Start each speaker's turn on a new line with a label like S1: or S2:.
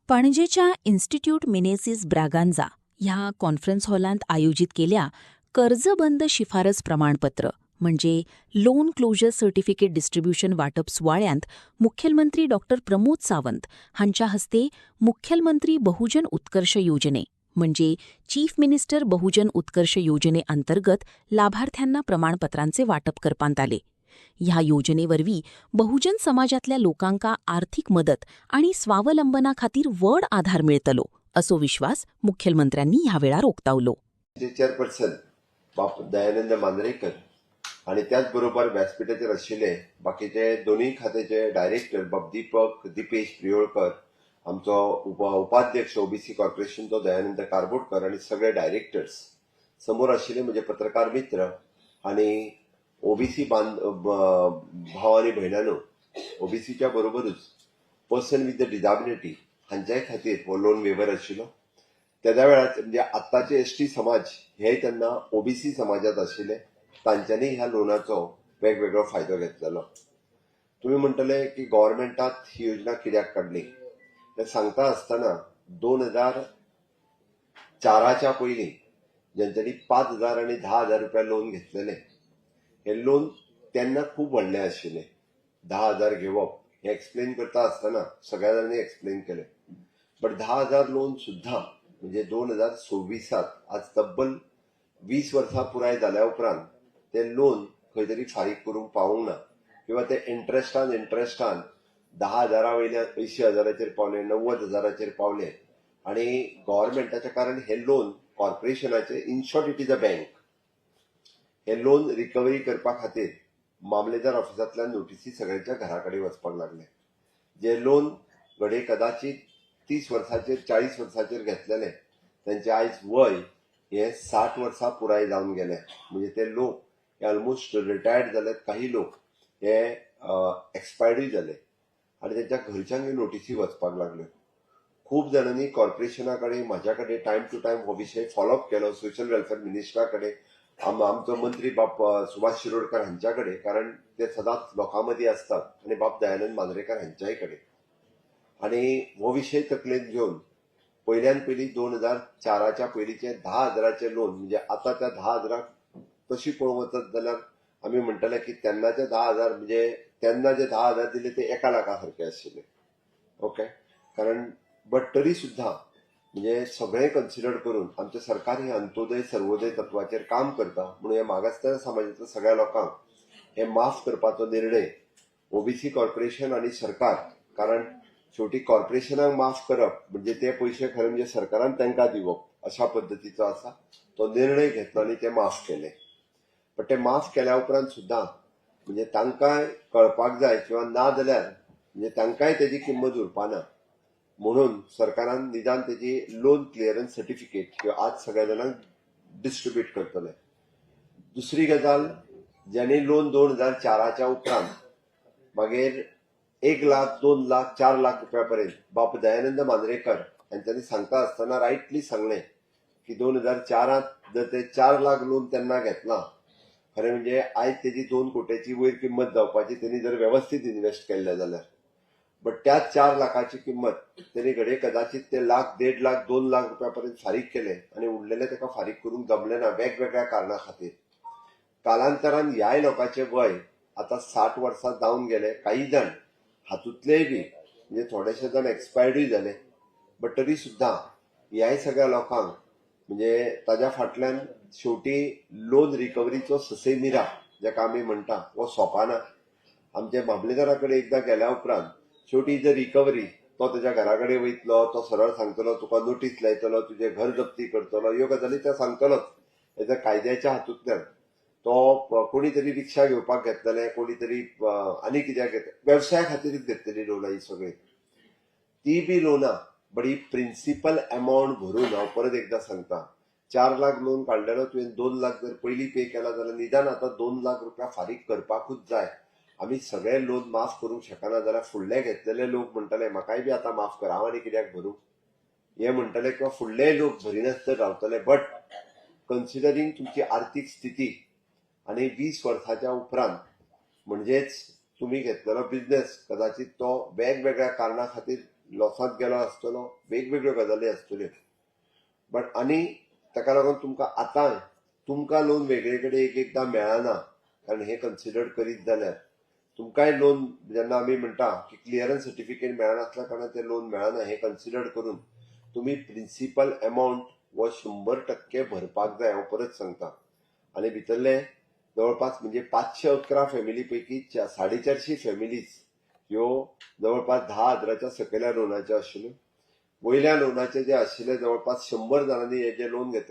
S1: पणजेच्या इन्स्टिट्यूट मिनेसिस ब्रागांझा ह्या कॉन्फरन्स हॉलांत आयोजित केल्या कर्जबंद शिफारस प्रमाणपत्र म्हणजे लोन क्लोजर सर्टिफिकेट डिस्ट्रीब्युशन वाटप सुवाळ्यांत मुख्यमंत्री डॉक्टर प्रमोद सावंत हांच्या हस्ते मुख्यमंत्री बहुजन उत्कर्ष योजने म्हणजे चीफ मिनिस्टर बहुजन उत्कर्ष योजने अंतर्गत लाभार्थ्यांना प्रमाणपत्रांचे वाटप करपांत आले. ह्या योजनेवरवी बहुजन समाजातल्या लोकांका आर्थिक मदत आणि स्वावलंबना खातीर व्हड आधार मिळतलो असो विश्वास मुख्यमंत्र्यांनी ह्यावेळार उक्तावलो.
S2: चेअरपर्सन बाप दयानंद मांद्रेकर आणि त्याचबरोबर व्यासपीठाचेर आशिल्ले बाकीचे दोन्ही खात्याचे डायरेक्टर बाब दिपेश प्रियोळकर, आमचो उपाध्यक्ष ओबीसी कॉर्पोरेशनचो दयानंद कारबोटकर आणि सगळे डायरेक्टर्स, समोर आशिल्ले म्हणजे पत्रकार मित्र आणि ओबीसी भाव आणि भयणांनो, ओबीसीच्या बरोबरच पर्सन विथ द डिझॅबिलिटी हांच्याय खातीर हो लोन वेवर आशिल्लो. त्या वेळार म्हणजे आत्ताचे एसटी समाज हे त्यांना ओबीसी समाजात आशिल्ले, तांच्यांनी ह्या लोनाचो वेगवेगळो फायदो घेतलेलो. तुम्ही म्हणटले की गव्हर्नमेंटात ही योजना कित्याक काडली हे सांगता आसतना 2004च्या पयलीं ज्यांच्यांनी 5,000 आणि 10,000 रुपया लोन घेतलेले, हे लोन तेन्ना खूप व्हडले आशिल्ले. 10,000 घेवप हे एक्सप्लेन करता आसतना सगळ्या जाणांनी एक्सप्लेन केले. बट 10,000 लोन सुद्धा म्हणजे 2026 आज तब्बल 20 वर्सां पुराय जाल्या उपरांत ते लोन खंय तरी फारीक करूंक पावूंक ना, किंवा ते इंट्रस्टान 10,000 वयल्यान 80,000 पावले, 90,000 पावले. आणि गव्हर्नमेंटाच्या कारण हे लोन कॉर्पोरेशनाचे, in short it is a bank, हे लोन रिकव्हरी करपा खातीर मामलेदार ऑफिसांतल्यान नोटीसी सगळ्यांच्या घरा कडेन वचपाक लागले. जे लोन घडये कदाचित 30 वर्सांचेर 40 वर्सांचेर घेतलेले, त्यांचे आयज वय हे 60 वर्सां पुराय जावन गेले. म्हणजे ते लोक हे ऑलमोस्ट रिटायर्ड जाले. काही लोक हे एक्सपायर्डूय जाले आणि त्यांच्या घरच्यांक नोटीसी वचपाक लागल्यो. खूप जाणांनी कॉर्पोरेशना कडेन, म्हाज्या कडेन टायम टू टायम हो विशय फॉलोअप केलो, सोशल वेलफेअर मिनिस्टरा कडेन, आमचो मंत्री बाप सुभाष शिरोडकर हांच्या कडेन, कारण ते सदांच लोकां मदीं असतात, आणि बाप दयानंद मांद्रेकर हांच्याय कडेन. आणि हो विशय तकलेंत घेवन पयल्यान पयलीं 2004च्या पयलींचे 10,000 लोन, म्हणजे आता त्या 10,000 तशी पळोवंक वचत जाल्यार आमी म्हणटले की तेन्नाचे 10,000 म्हणजे तेन्ना जे 10,000 दिले ते 1 लाखा सारखे आशिल्ले. ओके, कारण बट तरी सुद्धा म्हणजे सगळें कन्सिडर करून आमचे सरकार हे अंत्योदय सर्वोदय तत्वाचेर काम करता, म्हणून हे मागासलेल्या समाजातल्या सगळ्या लोकांक हे माफ करपाचो निर्णय ओबीसी कॉर्पोरेशन आणि सरकार, कारण शेवटी कॉर्पोरेशनाक माफ करप म्हणजे ते पयशे खरे म्हणजे सरकारान तांकां दिवप अशा पद्दतीचो आसा, तो निर्णय घेतलो आणि ते माफ केले. पण ते माफ केल्या उपरांत सुद्धा म्हणजे तांकांय कळपाक जाय, किंवा ना जाल्यार म्हणजे तांकांय तेजी किंमत उरपाना, म्हणून सरकारान निदान तेजी लोन क्लिअरन्स सर्टिफिकेट किंवा आज सगळ्या जाणांक डिस्ट्रीब्यूट करतले. दुसरी गजाल, ज्यांनी लोन 2004च्या उपरांत मागीर 1 लाख, 2 लाख, 4 लाख रुपयापर्यंत बाप दयानंद मांद्रेकर यांच्यानी सांगता आसतना रायटली सांगले की 2004 जर ते 4 लाख लोन त्यांना घेतला, खरें म्हणजे आयज तेजी 2 कोटीची वयर किंमत जावपाची, त्यांनी जर व्यवस्थित इन्व्हेस्ट केल्ले जाल्यार. बट त्याच 4 लाखाची किंमत त्यांनी घडये कदाचित ते 1 लाख, 1.5 लाख, 2 लाख रुपयापर्यंत फारीक केले, आणि उरलेले ताका फारीक करूंक जमले ना वेगवेगळ्या कारणां खातीर. कालांतरान ह्याय लोकांचे वय आता 60 वर्सां जावन गेले. काही जण हातूंतलेय बी म्हणजे थोडेशे जण एक्सपायर्डूय जाले. बट तरी सुद्धा ह्याय सगळ्या लोकांक म्हणजे ताज्या फाटल्यान शेवटी लोन रिकव्हरीचो ससेमिरा जाका आमी म्हणटा हो सोंपाना. आमच्या मामलेदारा कडेन एकदां गेल्या उपरांत शेवटी जर रिकव्हरी तो त्याच्या घरा कडेन वयतलो, तो सरळ सांगतलो तुका नोटीस लायतलो, तुजे घर जप्ती करतलो, ह्यो गजाली ते सांगतलोच. हेच्या कायद्याच्या हातूंतल्यान तो कोणी तरी रिक्षा घेवपाक घेतलेले, कोणी तरी आनी कित्याक वेवसाया खातीरच घेतलेली लोनां ही सगळी. ती बी लोनां बरी प्रिन्सिपल अमाउंट भरून, हांव परत एकदां सांगता, 4 लाख लोन काडलेलो तुवें 2 लाख जर पयलीं पे केला जाल्यार निदान आतां 2 लाख रुपया फारीक करपाकूच जाय. आमी सगळे लोन माफ करूंक शकना जाल्यार फुडले घेतलेले लोक म्हणटले म्हाकाय बी आतां माफ कर, हांव आनी कित्याक भरूं हे म्हणटले, किंवा फुडले लोक भरिनासतना रावतले. बट कन्सिडरिंग तुमची आर्थीक स्थिती आणि 20 वर्सांच्या उपरांत म्हणजेच तुम्ही घेतलेलो बिझनेस कदाचित तो वेगवेगळ्या कारणां खातीर लॉसात गेलो आसतलो, वेगवेगळ्यो गजाली आसतल्यो. बट आनी ताका लागून तुमकां आतां तुमकां लोन वेगळे कडेन एक एकदां मेळना, कारण हे कन्सिडर करीत जाल्यार तुमकांय लोन जेन्ना आमी म्हणटा की क्लियरन्स सर्टिफिकेट मेळनासल्या कारणान ते लोन मेळना हे कन्सिडर करून तुम्ही प्रिन्सिपल अमाउंट वो 100% भरपाक जाय, हांव परत सांगता. आनी भितरले जवळपास म्हणजे 511 फॅमिली पैकी 450 फॅमिलीज ह्यो जवळपास 10,000च्या सकयल्या लोनाच्यो आशिल्ल्यो. वयल्या लोनाचे जे आशिल्ले जवळपास 100 जाणांनी हे जे लोन घेतले